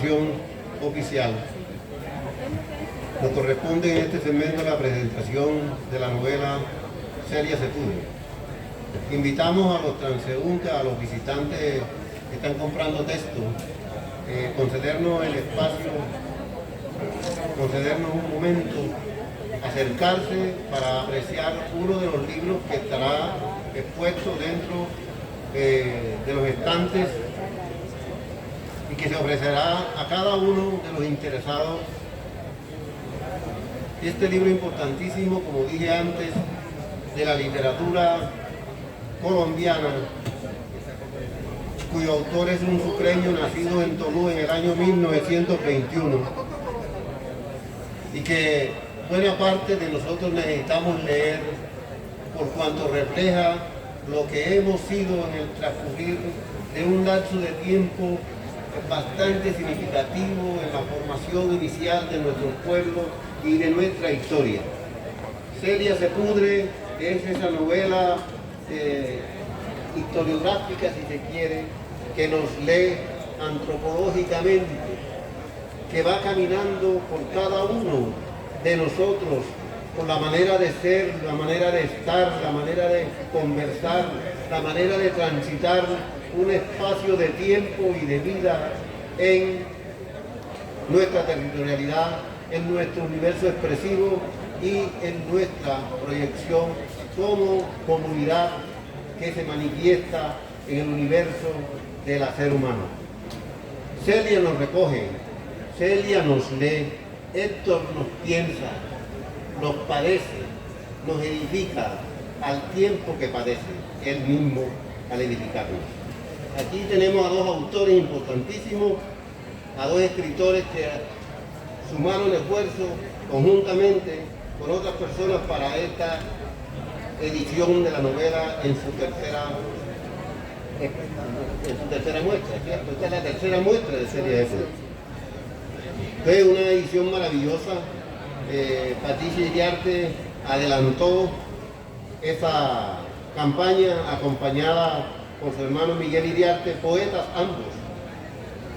información oficial, nos corresponde en este segmento la presentación de la novela Celia se pudre. Invitamos a los transeúntes, a los visitantes que están comprando texto, concedernos el espacio, concedernos un momento, acercarse para apreciar uno de los libros que estará expuesto dentro de los estantes y que se ofrecerá a cada uno de los interesados. Este libro importantísimo, como dije antes, de la literatura colombiana, cuyo autor es un sucreño nacido en Tolú en el año 1921 y que buena parte de nosotros necesitamos leer por cuanto refleja lo que hemos sido en el transcurrir de un lapso de tiempo bastante significativo en la formación inicial de nuestro pueblo y de nuestra historia. Celia se pudre es esa novela historiográfica, si se quiere, que nos lee antropológicamente, que va caminando por cada uno de nosotros, por la manera de ser, la manera de estar, la manera de conversar, la manera de transitar un espacio de tiempo y de vida en nuestra territorialidad, en nuestro universo expresivo y en nuestra proyección como comunidad que se manifiesta en el universo del ser humano. Celia nos recoge, Celia nos lee, Héctor nos piensa, nos padece, nos edifica al tiempo que padece, él mismo al edificarnos. Aquí tenemos a dos autores importantísimos, a dos escritores que sumaron esfuerzo conjuntamente con otras personas para esta edición de la novela en su tercera muestra, ¿cierto? Esta es la tercera muestra de Celia se pudre. Fue una edición maravillosa. Patricia Iriarte adelantó esa campaña acompañada por su hermano Miguel Iriarte, poetas ambos.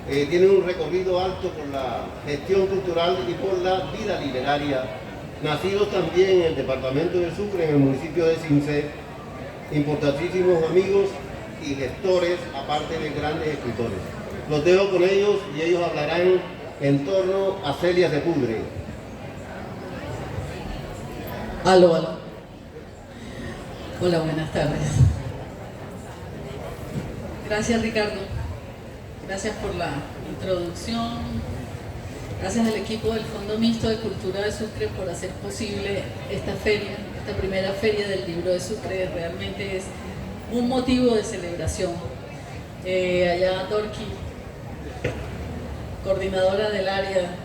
Tienen un recorrido alto por la gestión cultural y por la vida literaria, nacidos también en el departamento de Sucre, en el municipio de Cincé, importantísimos amigos y lectores, aparte de grandes escritores. Los dejo con ellos y ellos hablarán en torno a Celia se pudre. Aló. Hola, buenas tardes. Gracias, Ricardo. Gracias por la introducción. Gracias al equipo del Fondo Mixto de Cultura de Sucre por hacer posible esta feria, esta primera feria del libro de Sucre. Realmente es un motivo de celebración. Allá Dorky, coordinadora del área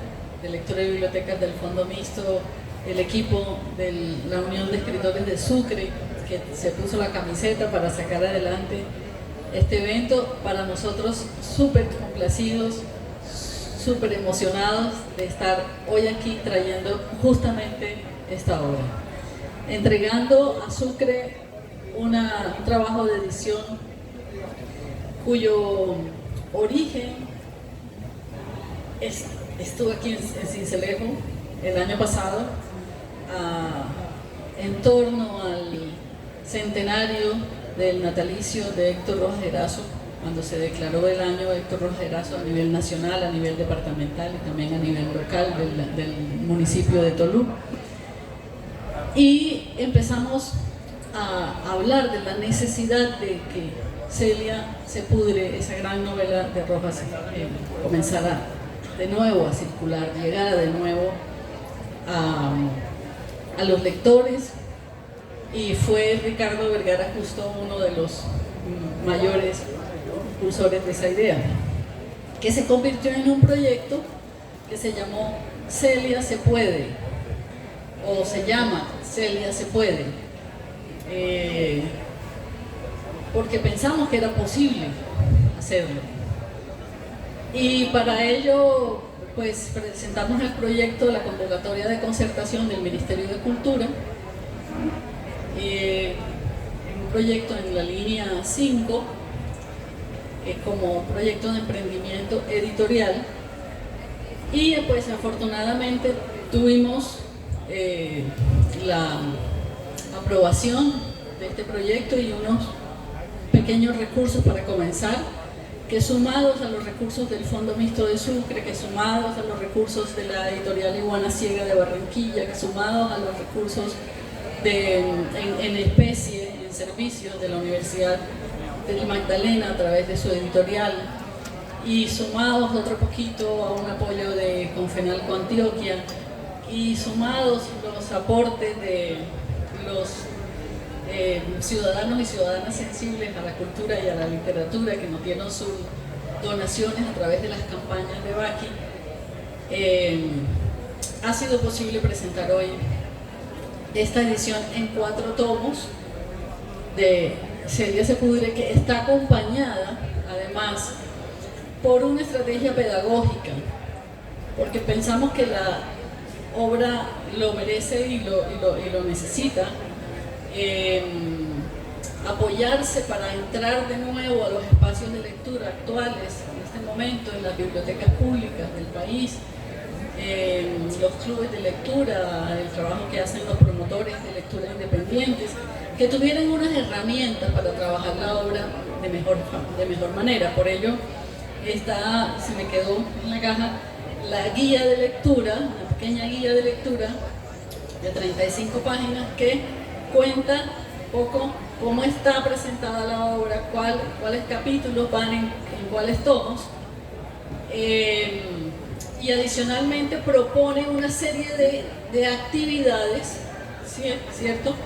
de lectura y bibliotecas del Fondo Mixto, el equipo de la Unión de Escritores de Sucre, que se puso la camiseta para sacar adelante este evento. Para nosotros súper complacidos, súper emocionados de estar hoy aquí trayendo justamente esta obra, entregando a Sucre un trabajo de edición cuyo origen estuvo aquí en Sincelejo el año pasado, en torno al centenario del natalicio de Héctor Rojas Erazo, cuando se declaró el año Héctor Rojas Erazo a nivel nacional, a nivel departamental y también a nivel local del municipio de Tolú. Y empezamos a hablar de la necesidad de que Celia se pudre, esa gran novela de Rojas, comenzara de nuevo a circular, llegara de nuevo a los lectores, y fue Ricardo Vergara justo uno de los mayores impulsores de esa idea, que se convirtió en un proyecto que se llamó Celia se puede, o se llama Celia se puede, porque pensamos que era posible hacerlo. Y para ello, pues presentamos el proyecto, la convocatoria de concertación del Ministerio de Cultura, un proyecto en la línea 5, como proyecto de emprendimiento editorial, Y pues afortunadamente tuvimos la aprobación de este proyecto y unos pequeños recursos para comenzar, que sumados a los recursos del Fondo Mixto de Sucre, que sumados a los recursos de la editorial Iguana Ciega de Barranquilla, que sumados a los recursos en especie, en servicios de la Universidad del Magdalena a través de su editorial, y sumados otro poquito a un apoyo de Confenalco Antioquia, y sumados los aportes de los ciudadanos y ciudadanas sensibles a la cultura y a la literatura que nos dieron sus donaciones a través de las campañas de Baki, ha sido posible presentar hoy esta edición en 4 tomos de Celia Sepúlveda, que está acompañada además por una estrategia pedagógica, porque pensamos que la obra lo merece y lo necesita, apoyarse para entrar de nuevo a los espacios de lectura actuales en este momento en las bibliotecas públicas del país, los clubes de lectura, el trabajo que hacen los promotores de lectura independientes, que tuvieran unas herramientas para trabajar la obra de mejor manera. Por ello se me quedó en la caja la guía de lectura, una pequeña guía de lectura de 35 páginas que cuenta un poco cómo está presentada la obra, cuáles capítulos van en cuáles tomos, y adicionalmente propone una serie de actividades, ¿cierto?,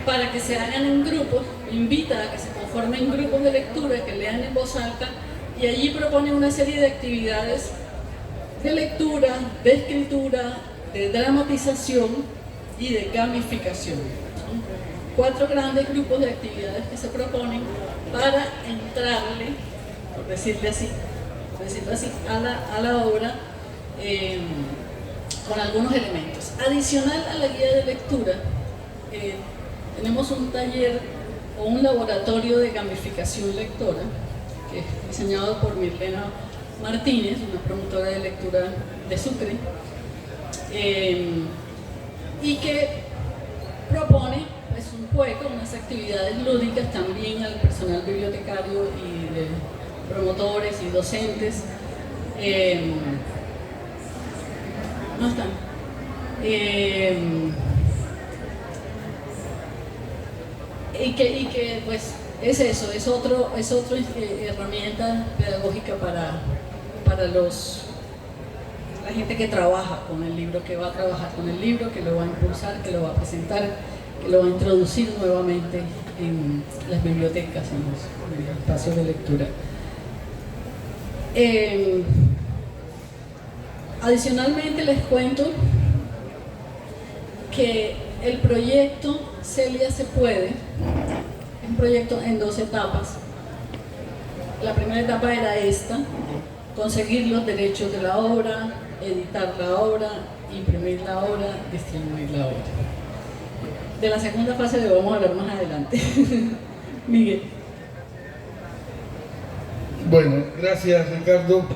para que se hagan en grupos, invita a que se conformen grupos de lectura, que lean en voz alta, y allí propone una serie de actividades de lectura, de escritura, de dramatización y de gamificación. Son 4 grandes grupos de actividades que se proponen para entrarle, por decirlo así, a la obra con algunos elementos. Adicional a la guía de lectura, tenemos un taller o un laboratorio de gamificación lectora, que es diseñado por Mirlena Martínez, una promotora de lectura de Sucre, y que propone pues, un juego, unas actividades lúdicas también al personal bibliotecario y de promotores y docentes. No están. Y que pues es eso, es otra herramienta pedagógica para la gente que trabaja con el libro, que va a trabajar con el libro, que lo va a impulsar, que lo va a presentar, que lo va a introducir nuevamente en las bibliotecas, en los espacios de lectura. Adicionalmente les cuento que el proyecto Celia se puede, es un proyecto en 2 etapas. La primera etapa era esta: conseguir los derechos de la obra, editar la obra, imprimir la obra, distribuir la obra. De la segunda fase le vamos a hablar más adelante. Miguel. Bueno, gracias Ricardo.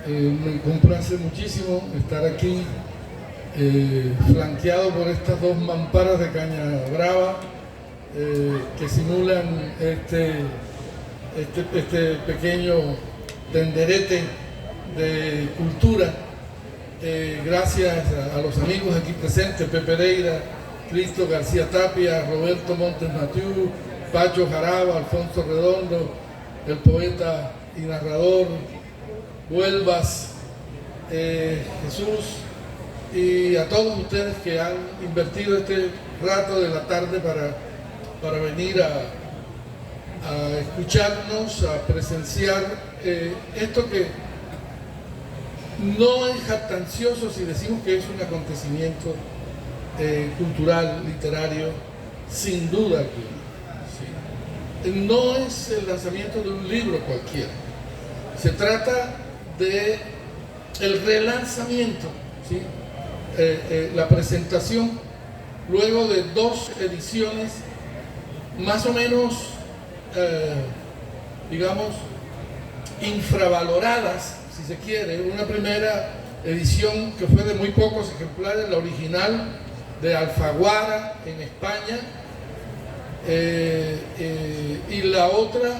Me complace muchísimo estar aquí, flanqueado por estas 2 mamparas de caña brava que simulan este pequeño tenderete de cultura. Gracias a los amigos aquí presentes: Pepe Pereira, Cristo García Tapia, Roberto Montes Mathieu, Pacho Jaraba, Alfonso Redondo, el poeta y narrador Huelvas, Jesús, y a todos ustedes que han invertido este rato de la tarde para venir a escucharnos, a presenciar esto que no es jactancioso si decimos que es un acontecimiento cultural, literario, sin duda alguna. ¿Sí? No es el lanzamiento de un libro cualquiera. Se trata de el relanzamiento, ¿sí? La presentación luego de 2 ediciones más o menos, digamos, infravaloradas, si se quiere. Una primera edición que fue de muy pocos ejemplares, la original de Alfaguara en España, y la otra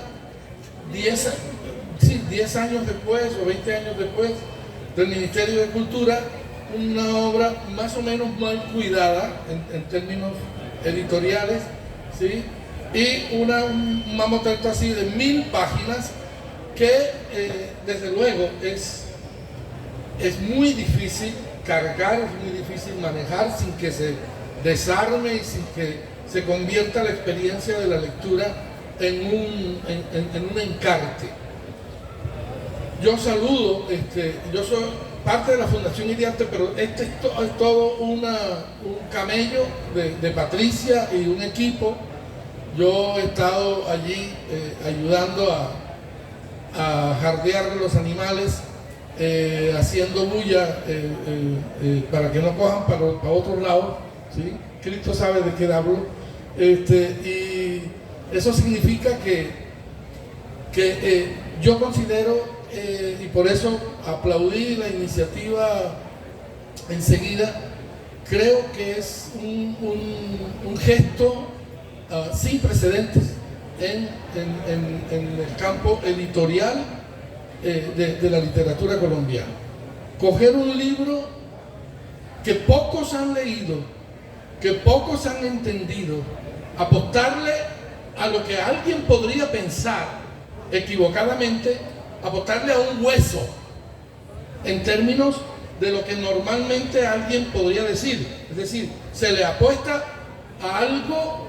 10 años después o 20 años después, del Ministerio de Cultura, una obra más o menos mal cuidada en términos editoriales, ¿sí? Y un mamotreto así de 1000 páginas que desde luego es muy difícil cargar, es muy difícil manejar sin que se desarme y sin que se convierta la experiencia de la lectura en un encarte. Yo saludo, yo soy parte de la Fundación Iriarte, pero este es todo un camello de Patricia y un equipo. Yo he estado allí ayudando a jardear los animales, haciendo bulla para que no cojan para otros lados, ¿sí? Cristo sabe de qué hablo. Y eso significa que yo considero, y por eso aplaudí la iniciativa enseguida, creo que es un gesto sin precedentes en el campo editorial de la literatura colombiana. Coger un libro que pocos han leído, que pocos han entendido, apostarle a lo que alguien podría pensar equivocadamente, apostarle a un hueso en términos de lo que normalmente alguien podría decir. Es decir, se le apuesta a algo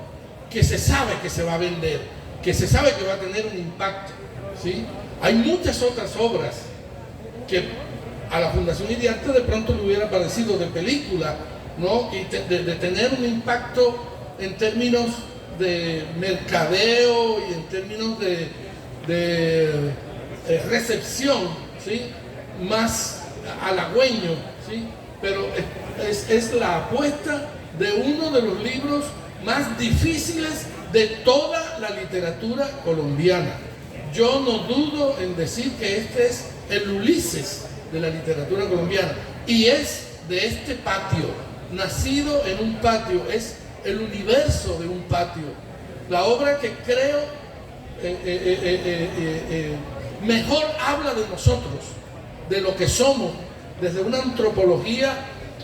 que se sabe que se va a vender, que se sabe que va a tener un impacto, ¿sí? Hay muchas otras obras que a la Fundación Iriarte de pronto le hubiera parecido de película, ¿no? Y de tener un impacto en términos de mercadeo y en términos de recepción, ¿sí? Más halagüeño, ¿sí? Pero es la apuesta de uno de los libros más difíciles de toda la literatura colombiana. Yo no dudo en decir que este es el Ulises de la literatura colombiana, y es de este patio, nacido en un patio, es el universo de un patio. La obra que creo mejor habla de nosotros, de lo que somos, desde una antropología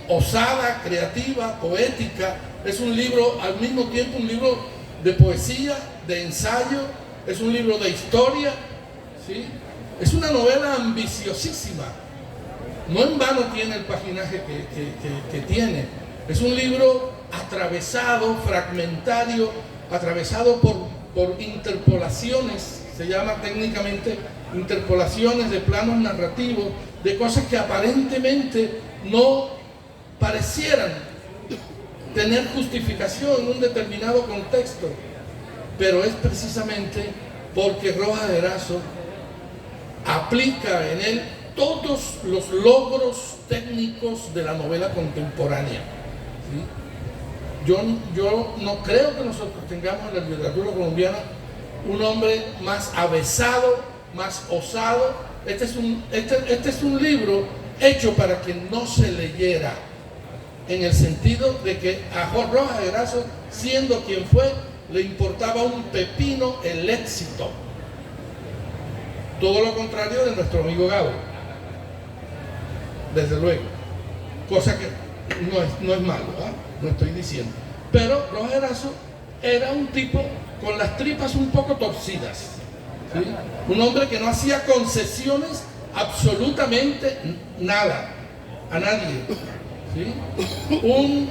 osada, creativa, poética. Es un libro, al mismo tiempo, un libro de poesía, de ensayo, es un libro de historia, ¿sí? Es una novela ambiciosísima. No en vano tiene el paginaje que tiene. Es un libro atravesado, fragmentario, atravesado por interpolaciones, se llama técnicamente interpolaciones de planos narrativos, de cosas que aparentemente no parecieran tener justificación en un determinado contexto, pero es precisamente porque Rojas de Erazo aplica en él todos los logros técnicos de la novela contemporánea, ¿sí? Yo no creo que nosotros tengamos en la literatura colombiana un hombre más avesado, más osado. Este es un libro hecho para que no se leyera, en el sentido de que a Juan Rojas de Erazo, siendo quien fue, le importaba un pepino el éxito. Todo lo contrario de nuestro amigo Gabo, desde luego, cosa que no es malo, ¿eh? No estoy diciendo. Pero Rojas de Erazo era un tipo con las tripas un poco torcidas, ¿sí? Un hombre que no hacía concesiones absolutamente nada a nadie, ¿sí? Un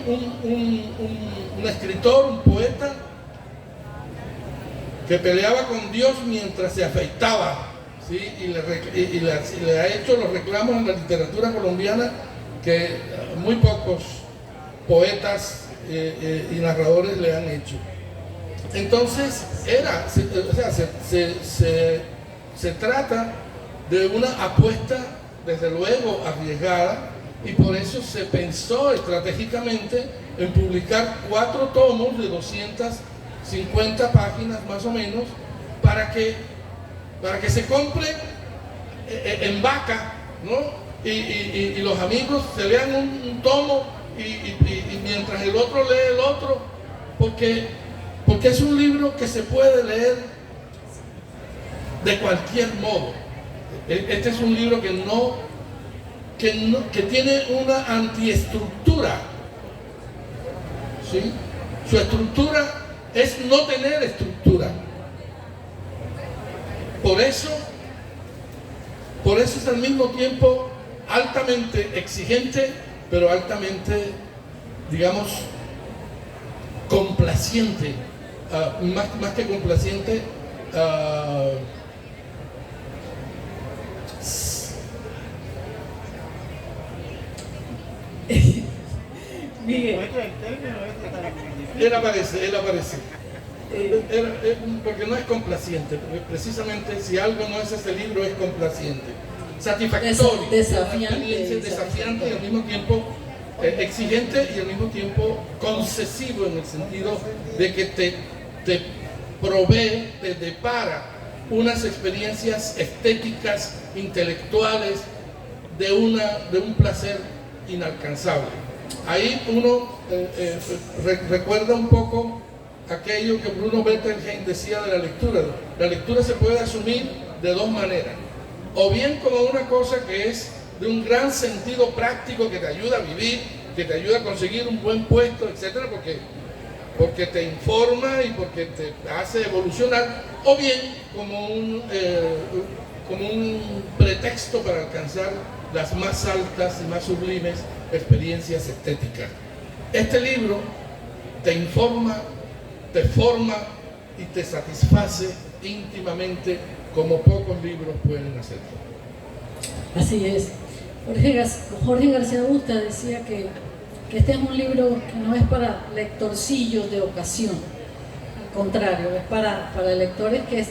escritor, un poeta que peleaba con Dios mientras se afeitaba, ¿sí? Y le ha hecho los reclamos en la literatura colombiana que muy pocos poetas y narradores le han hecho. Entonces se trata de una apuesta desde luego arriesgada, y por eso se pensó estratégicamente en publicar 4 tomos de 250 páginas más o menos, para que se compre en vaca, ¿no? y los amigos se lean un tomo y mientras el otro lee el otro, porque es un libro que se puede leer de cualquier modo. Este es un libro que tiene una antiestructura, ¿sí? Su estructura es no tener estructura. Por eso es al mismo tiempo altamente exigente, pero altamente, digamos, complaciente. Más que complaciente, Miguel. Él aparece. Porque no es complaciente, porque precisamente si algo no es este libro es complaciente, satisfactorio, desafiante y al mismo tiempo exigente y al mismo tiempo concesivo, en el sentido de que te provee, te depara unas experiencias estéticas, intelectuales, de un placer inalcanzable. Ahí uno recuerda un poco aquello que Bruno Bettelheim decía de la lectura. La lectura se puede asumir de dos maneras: o bien como una cosa que es de un gran sentido práctico, que te ayuda a vivir, que te ayuda a conseguir un buen puesto, etcétera, porque te informa y porque te hace evolucionar, o bien como un pretexto para alcanzar las más altas y más sublimes experiencias estéticas. Este libro te informa, te forma y te satisface íntimamente como pocos libros pueden hacerlo. Así es. Jorge García Busta decía que este es un libro que no es para lectorcillos de ocasión, al contrario, es para lectores que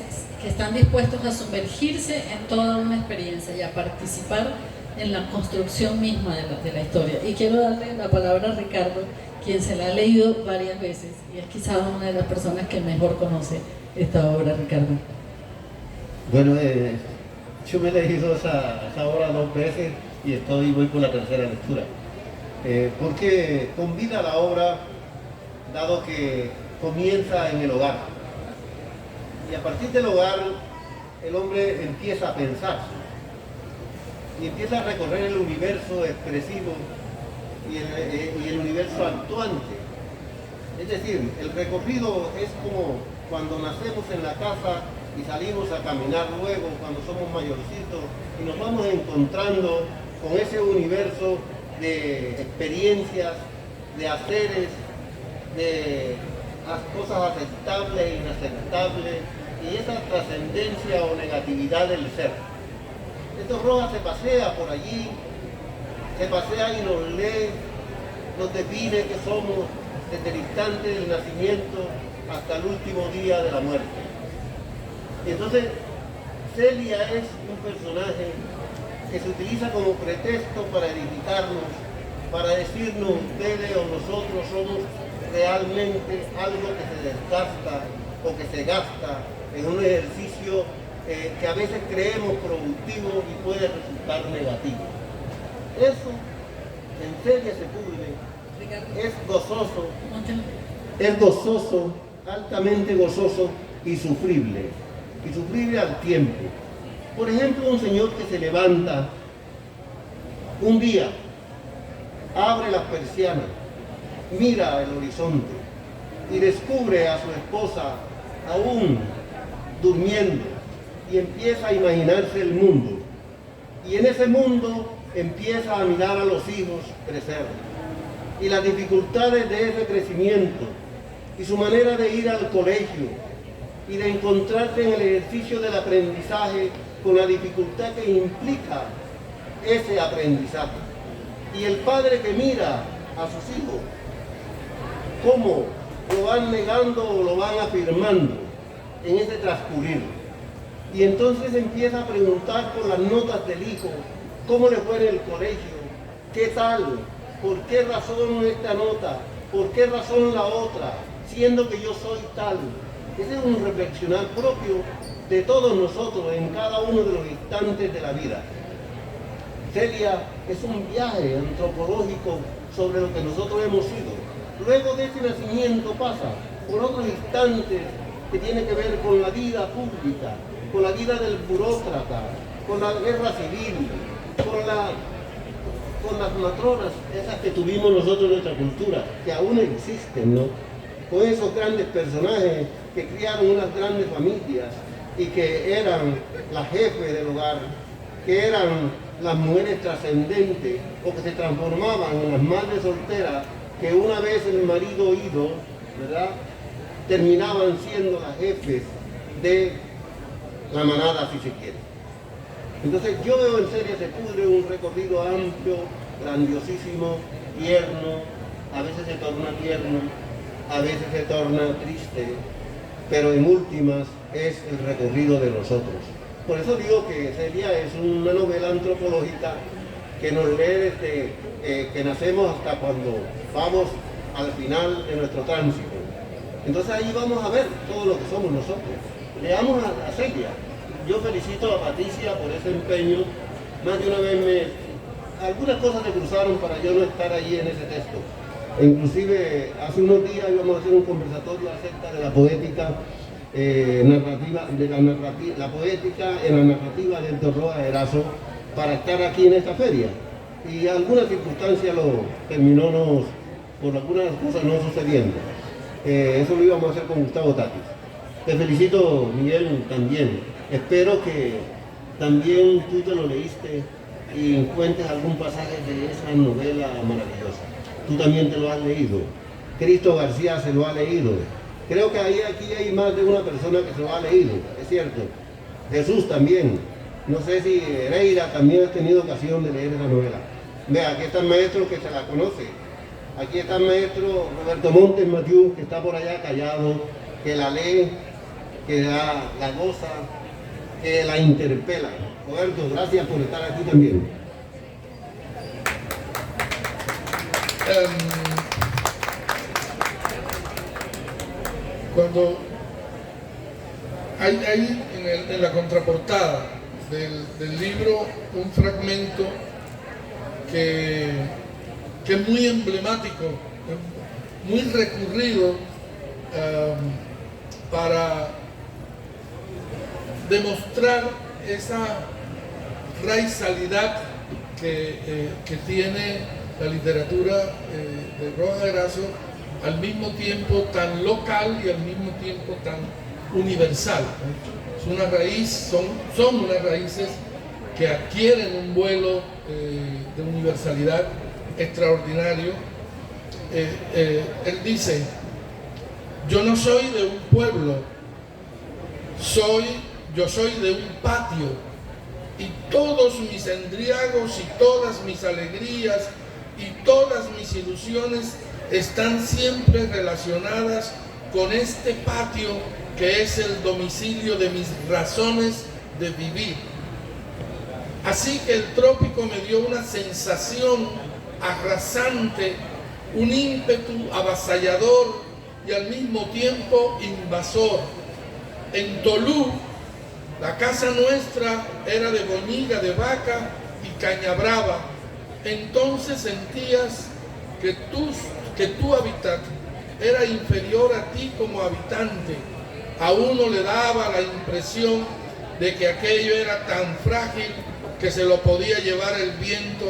están dispuestos a sumergirse en toda una experiencia y a participar en la construcción misma de la historia. Y quiero darle la palabra a Ricardo, quien se la ha leído varias veces y es quizá una de las personas que mejor conoce esta obra. Ricardo. Bueno, yo me he leído esa obra 2 veces y voy por la tercera lectura. Porque convida la obra, dado que comienza en el hogar. Y a partir del hogar, el hombre empieza a pensar y empieza a recorrer el universo expresivo y el universo actuante. Es decir, el recorrido es como cuando nacemos en la casa y salimos a caminar luego cuando somos mayorcitos y nos vamos encontrando con ese universo de experiencias, de haceres, de cosas aceptables e inaceptables y esa trascendencia o negatividad del ser. Estos Rojas se pasea por allí, se pasea y nos lee, nos define que somos desde el instante del nacimiento hasta el último día de la muerte. Y entonces Celia es un personaje que se utiliza como pretexto para edificarnos, para decirnos ustedes o nosotros somos realmente algo que se desgasta o que se gasta en un ejercicio que a veces creemos productivo y puede resultar negativo. Eso en Celia Sepúlveda es gozoso, altamente gozoso y sufrible al tiempo. Por ejemplo, un señor que se levanta un día, abre las persianas, mira el horizonte y descubre a su esposa aún durmiendo y empieza a imaginarse el mundo. Y en ese mundo empieza a mirar a los hijos crecer y las dificultades de ese crecimiento y su manera de ir al colegio y de encontrarse en el ejercicio del aprendizaje con la dificultad que implica ese aprendizaje. Y el padre que mira a sus hijos, cómo lo van negando o lo van afirmando en ese transcurrir. Y entonces empieza a preguntar por las notas del hijo, cómo le fue en el colegio, qué tal, por qué razón esta nota, por qué razón la otra, siendo que yo soy tal. Ese es un reflexionar propio de todos nosotros en cada uno de los instantes de la vida. Celia es un viaje antropológico sobre lo que nosotros hemos sido. Luego de ese nacimiento pasa por otros instantes que tienen que ver con la vida pública, con la vida del burócrata, con la guerra civil, con las matronas, esas que tuvimos nosotros en nuestra cultura, que aún existen, ¿no? Con esos grandes personajes que criaron unas grandes familias y que eran las jefes del hogar, que eran las mujeres trascendentes o que se transformaban en las madres solteras, que una vez el marido ido, ¿verdad?, terminaban siendo las jefes de la manada, si se quiere. Entonces yo veo en Celia se pudre un recorrido amplio, grandiosísimo, tierno, a veces se torna tierno, a veces se torna triste, pero en últimas es el recorrido de nosotros. Por eso digo que Celia es una novela antropológica que nos lee desde que nacemos hasta cuando vamos al final de nuestro tránsito. Entonces ahí vamos a ver todo lo que somos nosotros. Leamos a Celia. Yo felicito a Patricia por ese empeño. Más de una vez algunas cosas se cruzaron para yo no estar ahí en ese texto. E inclusive hace unos días íbamos a hacer un conversatorio acerca de la poética narrativa, la poética en la narrativa de Héctor Rojas Erazo para estar aquí en esta feria. Y algunas circunstancias lo terminó por algunas cosas no sucediendo. Eso lo íbamos a hacer con Gustavo Tatis. Te felicito, Miguel, también. Espero que también tú te lo leíste y encuentres algún pasaje de esa novela maravillosa. Tú también te lo has leído. Cristo García se lo ha leído. Creo que aquí hay más de una persona que se lo ha leído, es cierto. Jesús también. No sé si Hereira también ha tenido ocasión de leer esa novela. Vea, aquí está el maestro que se la conoce. Aquí está el maestro Roberto Montes Mathieu, que está por allá callado, que la lee, que la goza, que la interpela. Roberto, gracias por estar aquí también. Cuando hay en la contraportada del libro un fragmento que es muy emblemático, muy recurrido para demostrar esa raizalidad que tiene la literatura de Rojas Erazo, al mismo tiempo tan local y al mismo tiempo tan universal. Es una raíz, son unas raíces que adquieren un vuelo de universalidad extraordinario. Él dice: yo no soy de un pueblo, yo soy de un patio, y todos mis endriagos y todas mis alegrías y todas mis ilusiones están siempre relacionadas con este patio que es el domicilio de mis razones de vivir. Así que el trópico me dio una sensación arrasante, un ímpetu avasallador y al mismo tiempo invasor. En Tolú, la casa nuestra era de boñiga de vaca y caña brava. Entonces sentías que tu hábitat era inferior a ti como habitante. A uno le daba la impresión de que aquello era tan frágil que se lo podía llevar el viento,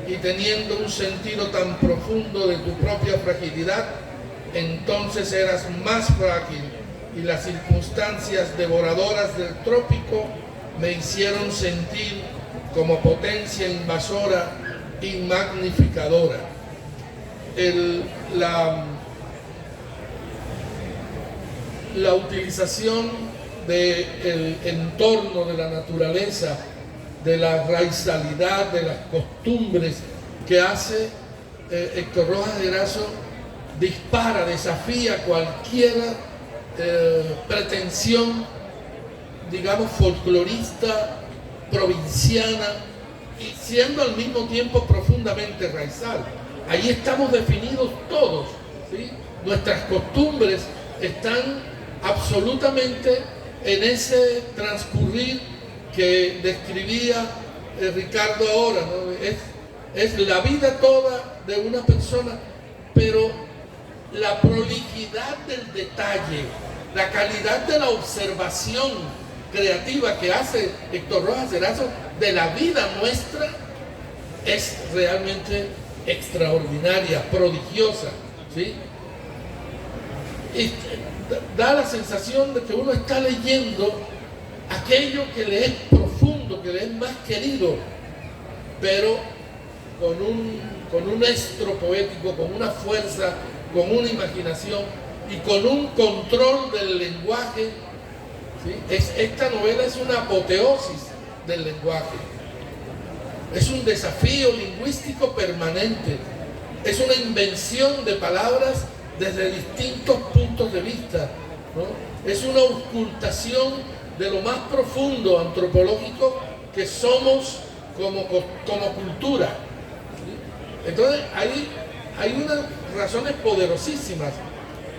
y teniendo un sentido tan profundo de tu propia fragilidad, entonces eras más frágil, y las circunstancias devoradoras del trópico me hicieron sentir como potencia invasora y magnificadora. La utilización del entorno, de la naturaleza, de la raizalidad, de las costumbres que hace Héctor Rojas Erazo, dispara, desafía cualquier pretensión, digamos, folclorista, provinciana, y siendo al mismo tiempo profundamente raizal. Ahí estamos definidos todos, ¿sí? Nuestras costumbres están absolutamente en ese transcurrir que describía Ricardo ahora, ¿no? Es la vida toda de una persona, pero la prolijidad del detalle, la calidad de la observación creativa que hace Héctor Rojas Erazo de la vida nuestra es realmente extraordinaria, prodigiosa, ¿sí? Y da la sensación de que uno está leyendo aquello que le es profundo, que le es más querido, pero con un estro poético, con una fuerza, con una imaginación y con un control del lenguaje, ¿sí? Esta novela es una apoteosis del lenguaje, es un desafío lingüístico permanente, es una invención de palabras desde distintos puntos de vista, ¿no? Es una ocultación de lo más profundo antropológico que somos como cultura, ¿sí? Entonces hay unas razones poderosísimas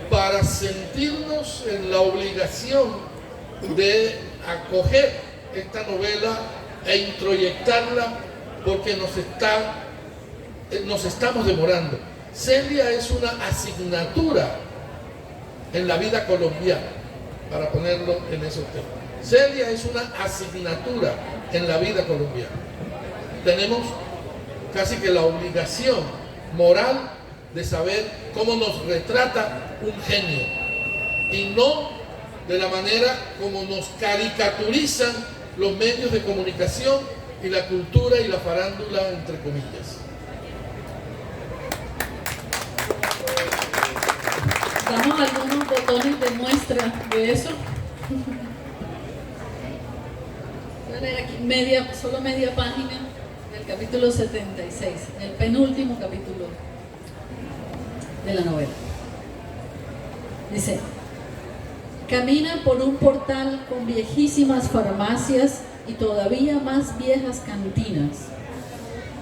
para sentirnos en la obligación de acoger esta novela e introyectarla, porque nos estamos demorando. Celia es una asignatura en la vida colombiana, para ponerlo en esos temas. Celia es una asignatura en la vida colombiana. Tenemos casi que la obligación moral de saber cómo nos retrata un genio, y no de la manera como nos caricaturizan los medios de comunicación y la cultura y la farándula, entre comillas. Damos algunos botones de muestra de eso. Voy a leer aquí solo media página del capítulo 76, el penúltimo capítulo de la novela. Dice: camina por un portal con viejísimas farmacias y todavía más viejas cantinas.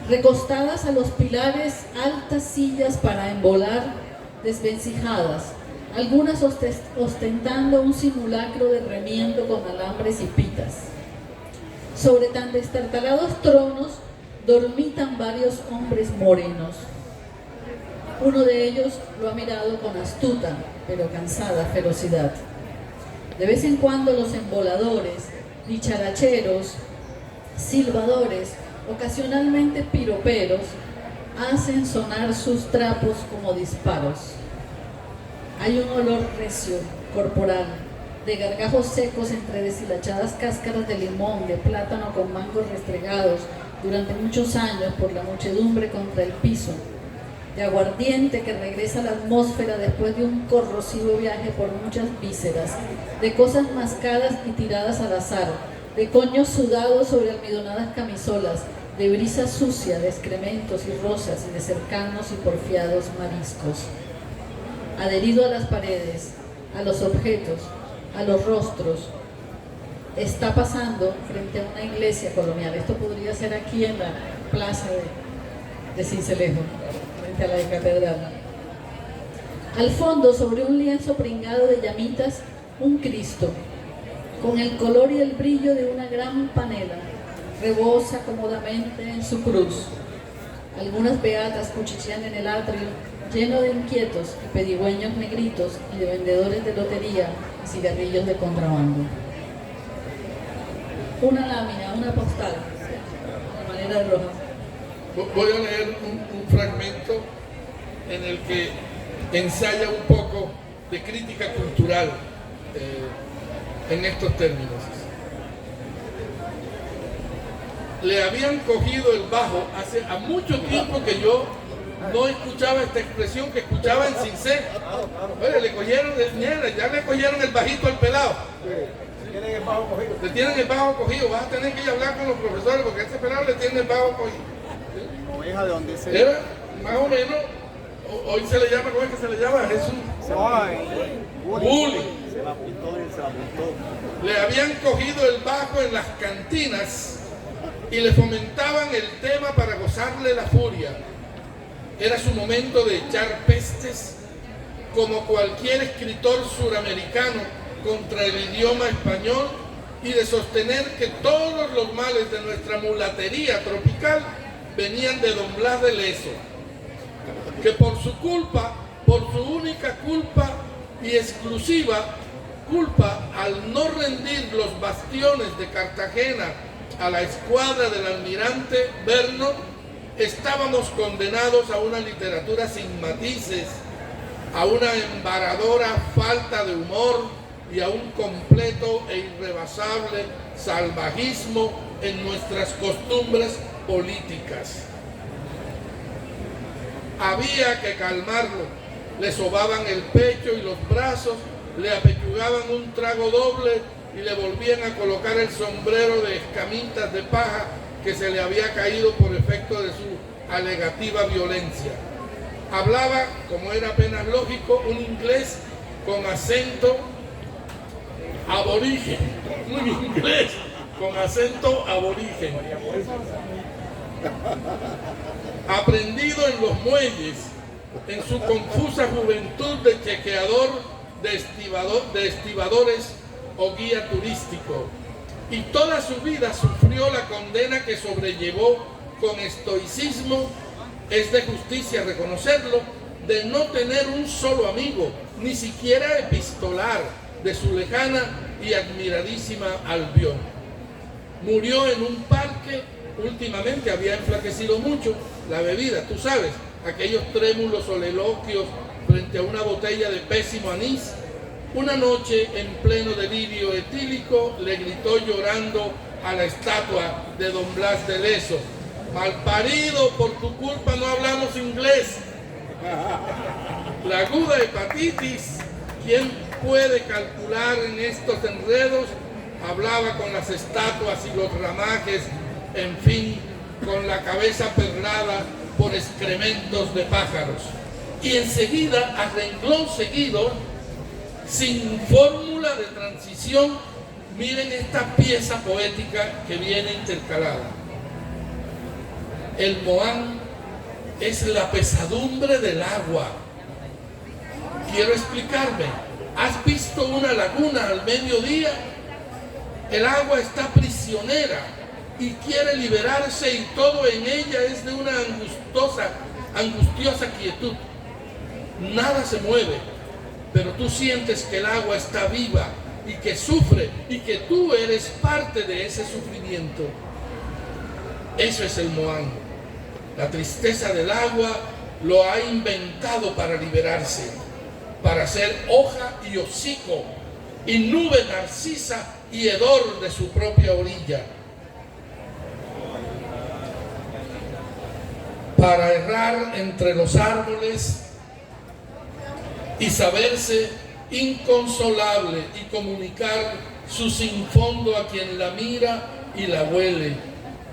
Recostadas a los pilares, altas sillas para embolar desvencijadas, algunas ostentando un simulacro de remiendo con alambres y pitas. Sobre tan destartalados tronos dormitan varios hombres morenos. Uno de ellos lo ha mirado con astuta, pero cansada ferocidad. De vez en cuando los emboladores, dicharacheros, silbadores, ocasionalmente piroperos, hacen sonar sus trapos como disparos. Hay un olor recio, corporal, de gargajos secos entre deshilachadas cáscaras de limón, de plátano con mangos restregados durante muchos años por la muchedumbre contra el piso, de aguardiente que regresa a la atmósfera después de un corrosivo viaje por muchas vísceras, de cosas mascadas y tiradas al azar, de coños sudados sobre almidonadas camisolas, de brisa sucia, de excrementos y rosas y de cercanos y porfiados mariscos. Adherido a las paredes, a los objetos, a los rostros, está pasando frente a una iglesia colonial. Esto podría ser aquí en la plaza de Sincelejo, frente a la catedral. Al fondo, sobre un lienzo pringado de llamitas, un Cristo, con el color y el brillo de una gran panela, rebosa cómodamente en su cruz. Algunas beatas cuchichean en el atrio, lleno de inquietos y pedigüeños negritos y de vendedores de lotería y cigarrillos de contrabando. Una lámina, una postal, de manera de Rojas. Voy a leer un fragmento en el que ensaya un poco de crítica cultural en estos términos. Le habían cogido el bajo hace mucho tiempo que yo no escuchaba esta expresión que escuchaba en Cincé. Oye, le cogieron ya le cogieron el bajito al pelado. Tienen el bajo cogido. Le tienen el bajo cogido. Vas a tener que ir a hablar con los profesores porque a este pelado le tienen el bajo cogido. Oveja de donde se... Era más o menos, hoy se le llama, ¿cómo es que se le llama? Jesús. Bullying. Se la apuntó. Le habían cogido el bajo en las cantinas y le fomentaban el tema para gozarle la furia. Era su momento de echar pestes como cualquier escritor suramericano contra el idioma español y de sostener que todos los males de nuestra mulatería tropical venían de don Blas de Lezo, que por su culpa, por su única culpa y exclusiva culpa, al no rendir los bastiones de Cartagena a la escuadra del almirante Vernon, estábamos condenados a una literatura sin matices, a una embaradora falta de humor y a un completo e irrebasable salvajismo en nuestras costumbres políticas. Había que calmarlo. Le sobaban el pecho y los brazos, le apechugaban un trago doble y le volvían a colocar el sombrero de escamitas de paja que se le había caído por efecto de su alegativa violencia. Hablaba, como era apenas lógico, un inglés con acento aborigen, un inglés con acento aborigen, aprendido en los muelles, en su confusa juventud de chequeador de estibadores o guía turístico, y toda su vida sufrió la condena que sobrellevó con estoicismo, es de justicia reconocerlo, de no tener un solo amigo, ni siquiera epistolar, de su lejana y admiradísima Albión. Murió en un parque, últimamente había enflaquecido mucho la bebida, tú sabes, aquellos trémulos soliloquios frente a una botella de pésimo anís. Una noche, en pleno delirio etílico, le gritó llorando a la estatua de don Blas de Lezo: «Malparido, por tu culpa no hablamos inglés». La aguda hepatitis, ¿quién puede calcular en estos enredos? Hablaba con las estatuas y los ramajes, en fin, con la cabeza perlada por excrementos de pájaros. Y enseguida, a renglón seguido, sin fórmula de transición, miren esta pieza poética que viene intercalada. El Moán es la pesadumbre del agua. Quiero explicarme. ¿Has visto una laguna al mediodía? El agua está prisionera y quiere liberarse, y todo en ella es de una angustiosa quietud. Nada se mueve, pero tú sientes que el agua está viva y que sufre, y que tú eres parte de ese sufrimiento. Eso es el Moán. La tristeza del agua lo ha inventado para liberarse, para ser hoja y hocico, y nube narcisa y hedor de su propia orilla. Para errar entre los árboles y saberse inconsolable y comunicar su sinfondo a quien la mira y la huele.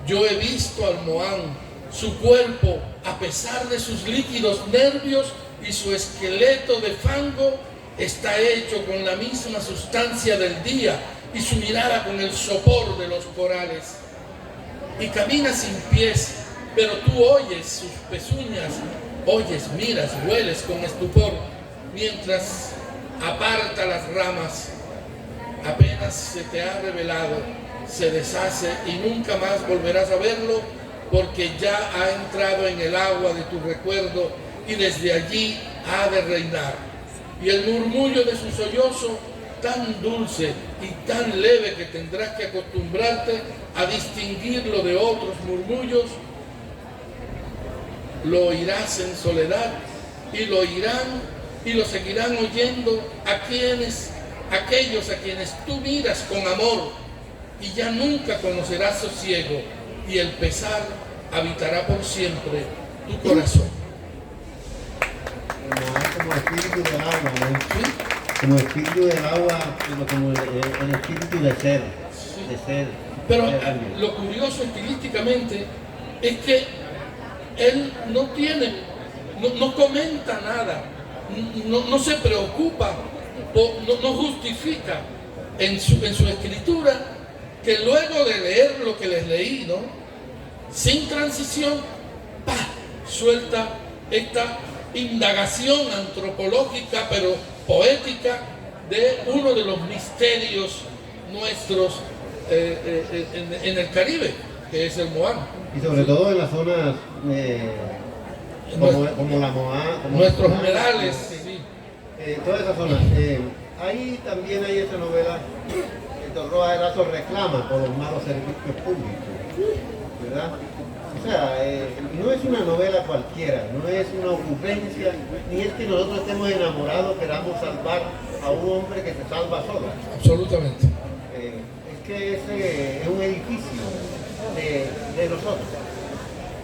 Yo he visto al Moán. Su cuerpo, a pesar de sus líquidos nervios y su esqueleto de fango, está hecho con la misma sustancia del día, y su mirada con el sopor de los corales. Y camina sin pies, pero tú oyes sus pezuñas, oyes, miras, hueles con estupor, mientras aparta las ramas. Apenas se te ha revelado, se deshace y nunca más volverás a verlo, porque ya ha entrado en el agua de tu recuerdo y desde allí ha de reinar. Y el murmullo de su sollozo, tan dulce y tan leve que tendrás que acostumbrarte a distinguirlo de otros murmullos, lo oirás en soledad, y lo oirán y lo seguirán oyendo aquellos a quienes tú miras con amor, y ya nunca conocerás sosiego, y el pesar habitará por siempre tu corazón. Como espíritu del agua, ¿no? ¿Sí? Como espíritu del agua, como el espíritu de ser. Sí. De ser. Pero lo curioso estilísticamente es que él no comenta nada, no se preocupa, no justifica en su escritura, que luego de leer lo que les leí, ¿no?, sin transición, suelta esta indagación antropológica pero poética de uno de los misterios nuestros en el Caribe, que es el Moán. Y sobre todo en las zonas como la Moá, como Nuestros Moá, humedales. sí. Sí. Todas esas zonas. Ahí también hay esa novela que Rojas Erazo reclama por los malos servicios públicos, ¿verdad? O sea, no es una novela cualquiera, no es una ocurrencia, ni es que nosotros estemos enamorados, queramos salvar a un hombre que se salva solo. Absolutamente. Es que ese es un edificio de nosotros.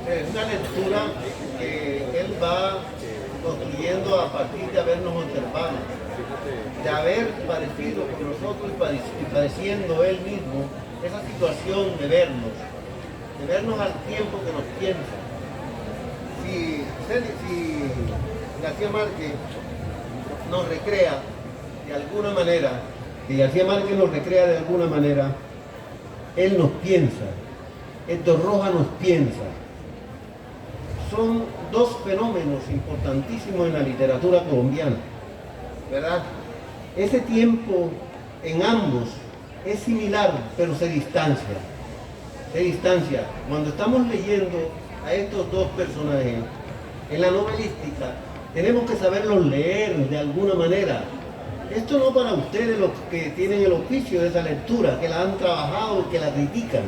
Es una lectura que él va construyendo a partir de habernos observado, de haber padecido con nosotros y padeciendo él mismo esa situación de vernos al tiempo que nos piensa. Si García Márquez nos recrea de alguna manera, él nos piensa, Héctor Rojas nos piensa. Son dos fenómenos importantísimos en la literatura colombiana, ¿verdad? Ese tiempo en ambos es similar, pero se distancia. Cuando estamos leyendo a estos dos personajes en la novelística, tenemos que saberlos leer de alguna manera. Esto no para ustedes los que tienen el oficio de esa lectura, que la han trabajado y que la critican,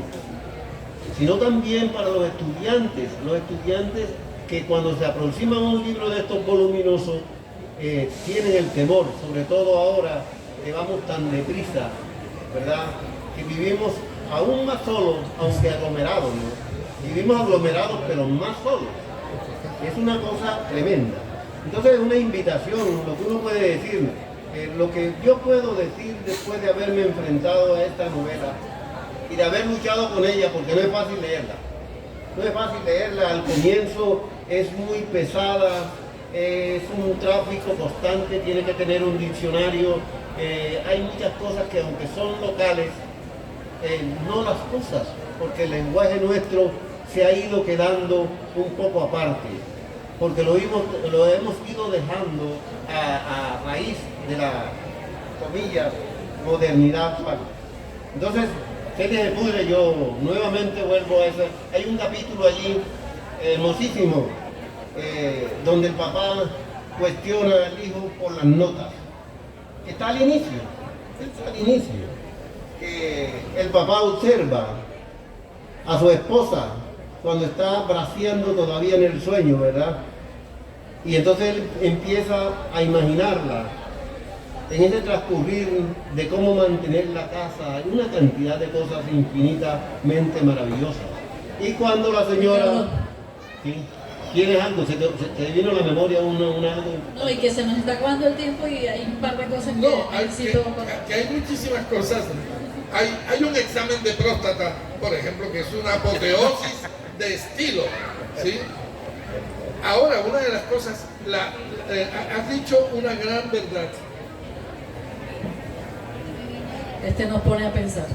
sino también para los estudiantes que cuando se aproximan a un libro de estos voluminosos tienen el temor, sobre todo ahora que vamos tan deprisa, ¿verdad? Que vivimos aún más solos, aunque aglomerados, ¿no? Vivimos aglomerados, pero más solos. Es una cosa tremenda. Entonces es una invitación, lo que uno puede decir, lo que yo puedo decir después de haberme enfrentado a esta novela y de haber luchado con ella, porque no es fácil leerla. No es fácil leerla, al comienzo es muy pesada, es un tráfico constante, tiene que tener un diccionario, hay muchas cosas que aunque son locales, no las usas, porque el lenguaje nuestro se ha ido quedando un poco aparte, porque lo hemos ido dejando a raíz de la, comillas, modernidad actual. Entonces, Celia de Pudre, yo nuevamente vuelvo a eso. Hay un capítulo allí hermosísimo, donde el papá cuestiona al hijo por las notas. Está al inicio, que el papá observa a su esposa cuando está braceando todavía en el sueño, ¿verdad? Y entonces él empieza a imaginarla en ese transcurrir de cómo mantener la casa, hay una cantidad de cosas infinitamente maravillosas. Y cuando la señora... ¿Sí? ¿Tienes algo? ¿Se te vino a la memoria algo? No, y que se nos está acabando el tiempo y hay un par de cosas que necesito... que hay muchísimas cosas. Hay un examen de próstata, por ejemplo, que es una apoteosis de estilo, ¿sí? Ahora, una de las cosas, has dicho una gran verdad. Este nos pone a pensar.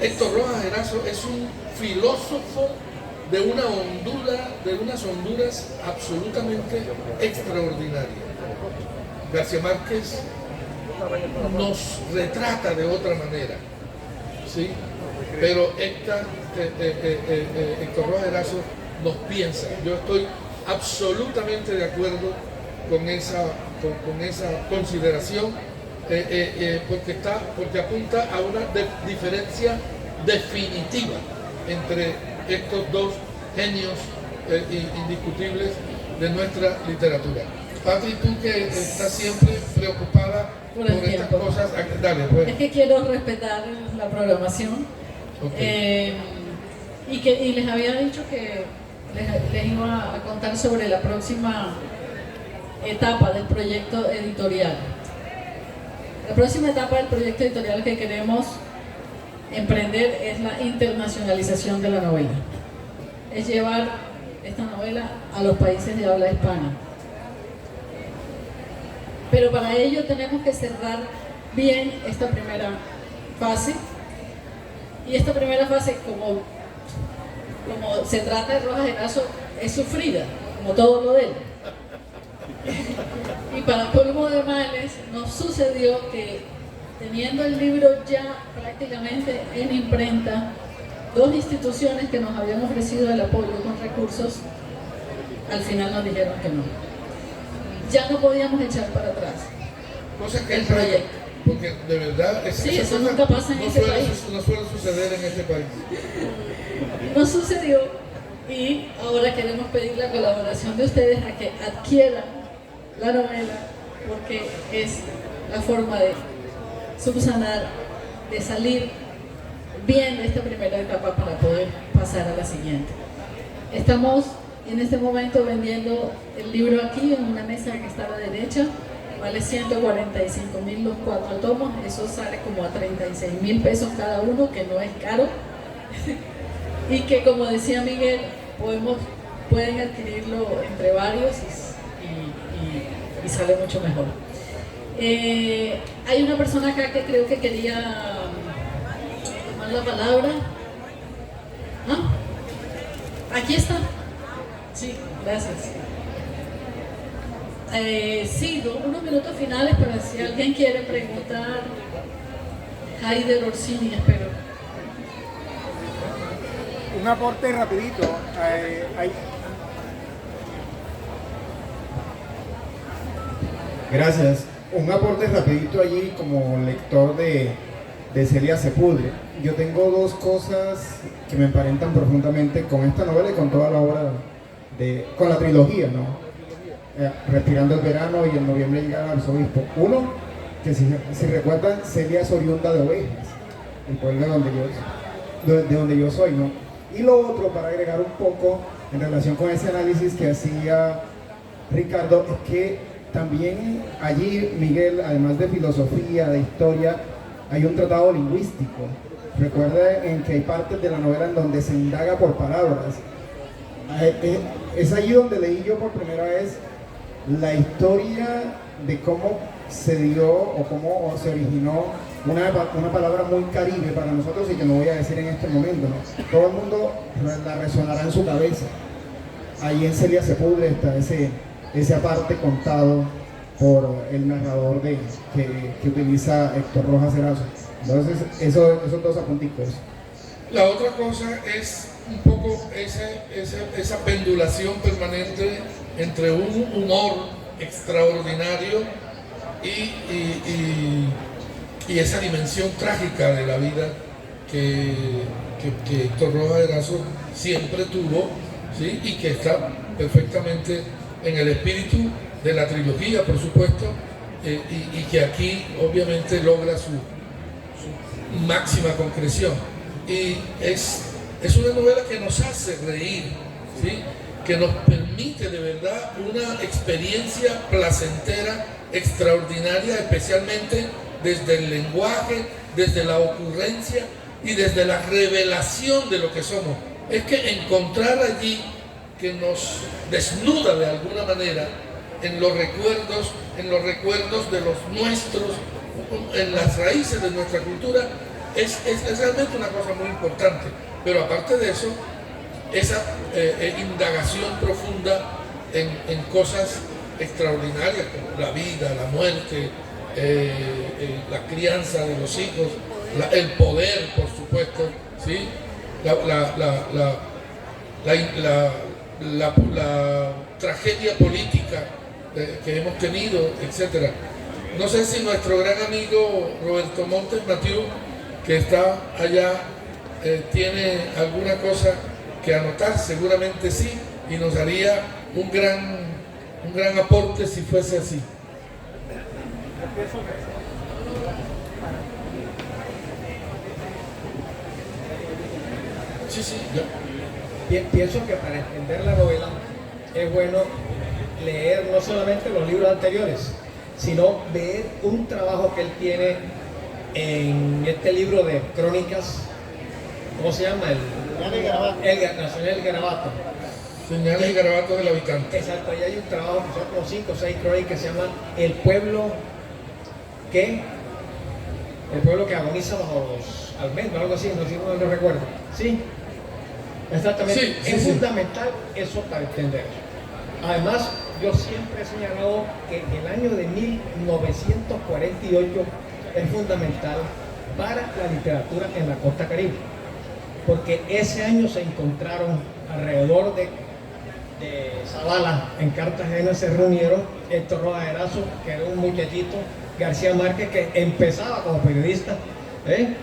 Héctor Rojas Erazo es un filósofo de unas honduras absolutamente extraordinarias. García Márquez nos retrata de otra manera, ¿sí? Pero Héctor Rojas Erazo nos piensa. Yo estoy absolutamente de acuerdo con esa consideración, porque apunta a una diferencia definitiva entre estos dos genios indiscutibles de nuestra literatura. Patri, tú que estás siempre preocupada por estas cosas, dale, pues. Es que quiero respetar la programación. Okay. Y les había dicho que les iba a contar sobre la próxima etapa del proyecto editorial. La próxima etapa del proyecto editorial que queremos emprender es la internacionalización de la novela. Es llevar esta novela a los países de habla hispana. Pero para ello tenemos que cerrar bien esta primera fase. Y esta primera fase, como se trata de Rojas Erazo, es sufrida, como todo lo de él. Y para colmo de males, nos sucedió que teniendo el libro ya prácticamente en imprenta, 2 instituciones que nos habían ofrecido el apoyo con recursos, al final nos dijeron que no. Ya no podíamos echar para atrás Cosa que el proyecto. Porque de verdad, Sí, eso nunca pasa en este país. No suele suceder en este país. No sucedió y ahora queremos pedir la colaboración de ustedes a que adquieran la novela porque es la forma de subsanar, de salir bien de esta primera etapa para poder pasar a la siguiente. Estamos en este momento vendiendo el libro aquí en una mesa que está a la derecha. Vale 145.000 los 4 tomos, eso sale como a 36.000 pesos cada uno, que no es caro. Y que, como decía Miguel, pueden adquirirlo entre varios y sale mucho mejor. Hay una persona acá que creo que quería tomar la palabra. ¿Ah? Aquí está. Sí, gracias. Sí, unos minutos finales para si alguien quiere preguntar. Haider Orsini, espero. Un aporte rapidito. Gracias. Un aporte rapidito allí como lector de Celia Sepúlveda. Yo tengo 2 cosas que me emparentan profundamente con esta novela y con toda la obra, con la trilogía, ¿no? Respirando el verano y en noviembre llega al arzobispo. Uno, que si recuerdan, Celia es oriunda de Ovejas, el pueblo de donde yo soy, ¿no? Y lo otro, para agregar un poco en relación con ese análisis que hacía Ricardo, es que también allí, Miguel, además de filosofía, de historia, hay un tratado lingüístico. Recuerda en que hay partes de la novela en donde se indaga por palabras. Es allí donde leí yo por primera vez la historia de cómo se dio o cómo se originó una palabra muy caribe para nosotros y que no voy a decir en este momento, ¿no? Todo el mundo la resonará en su cabeza. Ahí en Celia Sepúlveda está ese aparte contado por el narrador que utiliza Héctor Rojas Erazo. Entonces, esos 2 apunticos. La otra cosa es un poco esa pendulación permanente entre un humor extraordinario y esa dimensión trágica de la vida que Héctor Rojas Erazo siempre tuvo, ¿sí? Y que está perfectamente en el espíritu de la trilogía, por supuesto, y que aquí obviamente logra su máxima concreción. Y es una novela que nos hace reír, ¿sí? Que nos permite de verdad una experiencia placentera, extraordinaria, especialmente desde el lenguaje, desde la ocurrencia y desde la revelación de lo que somos. Es que encontrar allí que nos desnuda de alguna manera en los recuerdos de los nuestros, en las raíces de nuestra cultura, es realmente una cosa muy importante. Pero aparte de eso, esa indagación profunda en cosas extraordinarias como la vida, la muerte, la crianza de los hijos, el poder, por supuesto, ¿sí? La tragedia política que hemos tenido, etc. No sé si nuestro gran amigo Roberto Montes Mathieu, que está allá, tiene alguna cosa que anotar. Seguramente sí, y nos daría un gran aporte si fuese así. Sí, ya. Pienso que para entender la novela es bueno leer no solamente los libros anteriores, sino ver un trabajo que él tiene en este libro de crónicas. ¿Cómo se llama? El Garabato. Señales y garabatos del habitante. Exacto, y hay un trabajo que son como 5 o 6 crónicas que se llaman El pueblo que agoniza bajo los almendros, algo así, no recuerdo. ¿Sí? Exactamente. Sí, es sí. fundamental eso para entender. Además, yo siempre he señalado que el año de 1948 es fundamental para la literatura en la costa caribe, porque ese año se encontraron alrededor de Zavala, en Cartagena, se reunieron Héctor Rojas Erazo, que era un muchachito, García Márquez, que empezaba como periodista, el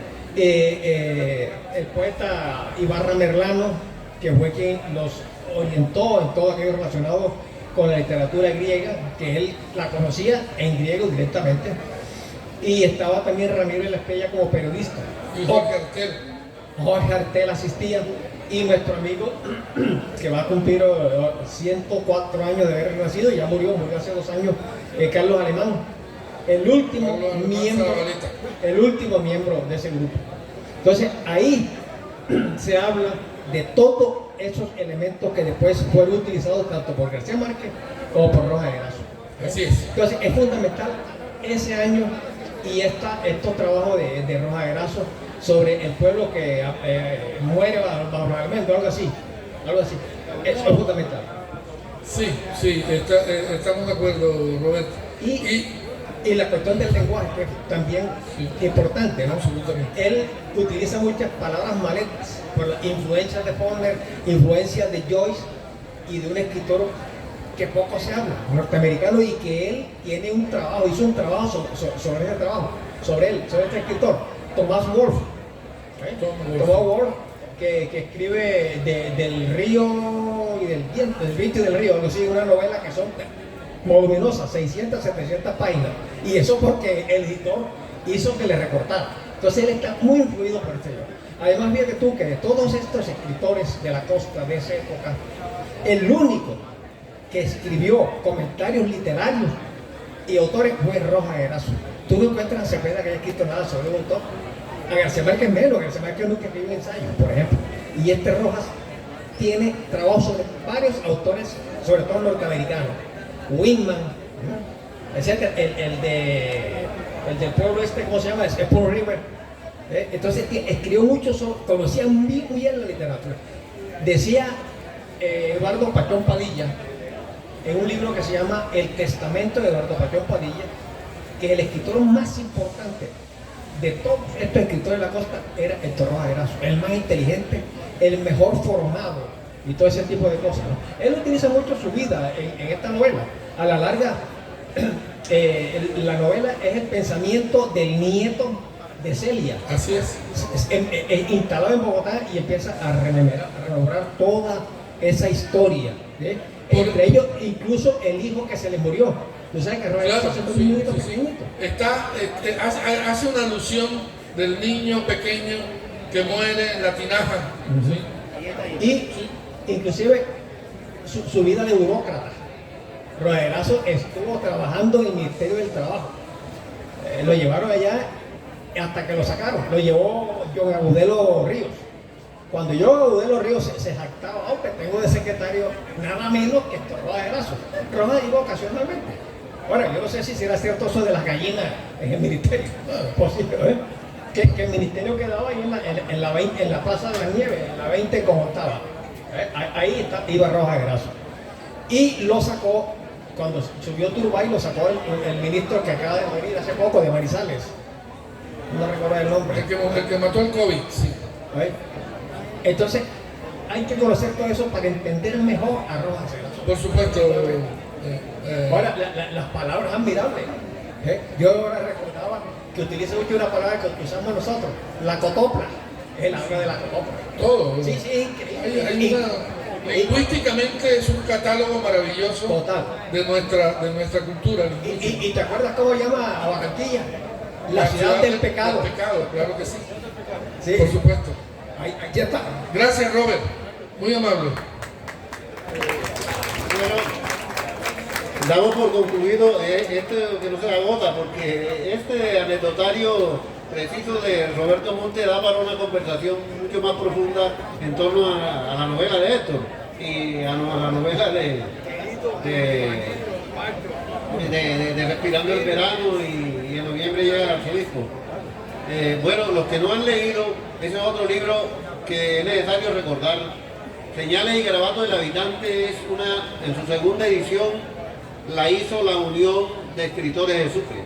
poeta Ibarra Merlano, que fue quien los orientó en todo aquello relacionado con la literatura griega, que él la conocía en griego directamente, y estaba también Ramiro de la Espriella como periodista. Y Jorge Artel. Jorge Artel asistía, y nuestro amigo, que va a cumplir 104 años de haber nacido, ya murió hace 2 años, Carlos Alemán, el último miembro de ese grupo. Entonces ahí se habla de todos esos elementos que después fueron utilizados tanto por García Márquez como por Rojas Erazo. Así es. Entonces es fundamental ese año y estos trabajos de Rojas Erazo sobre el pueblo que muere bajo los alimentos, algo así. Eso es fundamental. Sí, estamos de acuerdo, Roberto. Y la cuestión del lenguaje, que es también importante, ¿no? Absolutamente. Él utiliza muchas palabras maletas por las influencias de Faulkner, influencias de Joyce y de un escritor que poco se habla, norteamericano, y que él tiene un trabajo, hizo un trabajo sobre ese trabajo, sobre este escritor, Thomas Wolfe. Thomas Wolfe, que escribe del río y del viento, del viento y del río, algo así, una novela que son voluminosas, 600, 700 páginas, y eso porque el editor hizo que le recortara. Entonces él está muy influido por este libro. Además, fíjate tú que de todos estos escritores de la costa de esa época, el único que escribió comentarios literarios y autores fue Rojas Erazo. Tú no encuentras a Cepeda que haya escrito nada sobre un autor. A García Márquez menos, García Márquez nunca escribió un ensayo, por ejemplo. Y este Rojas tiene trabajo sobre varios autores, sobre todo norteamericanos. Whitman, etc. El del pueblo este, ¿cómo se llama? Es Pearl River. Entonces escribió mucho, conocía muy bien la literatura. Decía Eduardo Pachón Padilla, en un libro que se llama El Testamento de Eduardo Pachón Padilla, que el escritor más importante de todos estos escritores de la costa era Héctor Rojas Erazo, el más inteligente, el mejor formado y todo ese tipo de cosas, ¿no? Él utiliza mucho su vida en esta novela. A la larga, la novela es el pensamiento del nieto de Celia. Así es. Instalado en Bogotá, y empieza a rememorar toda esa historia. Entre ellos, incluso el hijo que se le murió. ¿Tú sabes que Rojas Erazo hace un niñito pequeñito? Hace una alusión del niño pequeño que muere en la tinaja. Y inclusive su vida de burócrata. Rojas Erazo estuvo trabajando en el Ministerio del Trabajo. Lo llevaron allá hasta que lo sacaron. Lo llevó John Agudelo Ríos. Cuando John Agudelo Ríos se jactaba, que tengo de secretario nada menos que Rojas Erazo. Rojas iba ocasionalmente. Ahora, yo no sé si será cierto eso de las gallinas en el ministerio. Posible, que el ministerio quedaba ahí en la Plaza de la Nieve, en la 20 como estaba. Ahí iba Rojas Erazo. Y lo sacó, cuando subió Turbay, lo sacó el ministro que acaba de morir hace poco, de Manizales. No recuerdo el nombre. El que mató el COVID, sí. Entonces, hay que conocer todo eso para entender mejor a Rojas Erazo. Por supuesto. Ahora, las palabras admirables. Yo ahora recordaba que utiliza mucho una palabra que usamos nosotros, la cotopla. Él habla de la cotopla. Todo. Sí, increíble. Lingüísticamente es un catálogo maravilloso. Total. de nuestra cultura. ¿Y te acuerdas cómo llama a Barranquilla? La ciudad del pecado. Del pecado, claro que sí. Sí. Por supuesto. Aquí está. Gracias, Robert. Muy amable. Damos por concluido que no se agota, porque este anecdotario preciso de Roberto Monte da para una conversación mucho más profunda en torno a la novela de Héctor y a la novela de Respirando el Verano, y en noviembre llega el arzobispo. Bueno, los que no han leído, ese es otro libro que es necesario recordar. Señales y Garabatos del Habitante es en su segunda edición la hizo la Unión de Escritores de Sucre.